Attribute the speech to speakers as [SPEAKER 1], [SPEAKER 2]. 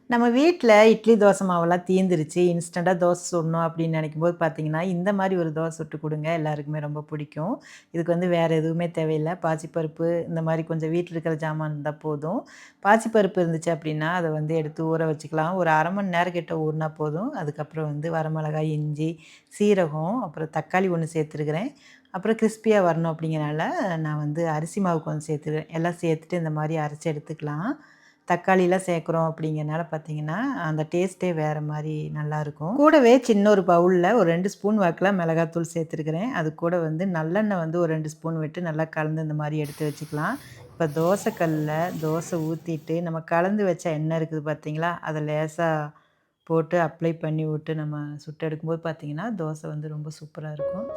[SPEAKER 1] நம்ம வீட்ல இட்லி, தோசை மாவெல்லாம் தீந்துருச்சு. இன்ஸ்டன்ட்டா தோசை சுடணும் அப்படின்னு நெனைக்கும்போது பார்த்தீங்கன்னா, இந்த மாரி ஒரு தோசை சுட்டு குடுங்க. எல்லாருக்குமே ரொம்ப பிடிக்கும். இதுக்கு வந்து வேற எதுவுமே தேவையில்ல. பாசிப்பருப்பு இந்த மாரி கொஞ்சம் வீட்ல இருக்கிற ஜாமான் இருந்தா போதும். பாசிப்பருப்பு இருந்துச்சு அப்படின்னா, அத வந்து எடுத்து ஊற வச்சுக்கலாம். ஒரு 1/2 மணி நேரம் கிட்ட ஊறுனா போதும். அதுக்கப்புறம் வந்து வரமிளகாய், இஞ்சி, சீரகம், அப்புறம் தக்காளி 1 சேர்த்துருக்கிறேன். அப்புறம் கிரிஸ்பியா வரணும் அப்படிங்கிறனால, நான் வந்து அரிசி மாவு கொஞ்சம் சேர்த்துக்கிறேன். எல்லாம் சேர்த்துட்டு இந்த மாரி அரைச்சு எடுத்துக்கலாம். தக்காளிலாம் சேர்க்குறோம் அப்படிங்கிறனால பார்த்தீங்கன்னா, அந்த டேஸ்ட்டே வேற மாரி நல்லாயிருக்கும். கூடவே சின்ன ஒரு பவுல்ல ஒரு 2 ஸ்பூன் வாக்குல மிளகாத்தூள் சேர்த்துருக்கிறேன். அது கூட வந்து நல்லெண்ணெய் வந்து ஒரு 2 ஸ்பூன் விட்டு நல்லா கலந்து இந்த மாரி எடுத்து வச்சுக்கலாம். இப்ப தோசை கல்லுல தோசை ஊத்திட்டு, நம்ம கலந்து வச்ச எண்ணெய் இருக்குது பார்த்தீங்களா? அத லேசா போட்டு அப்ளை பண்ணி விட்டு நம்ம சுட்டு எடுக்கும்போது பார்த்தீங்கன்னா, தோசை வந்து ரொம்ப சூப்பரா இருக்கும்.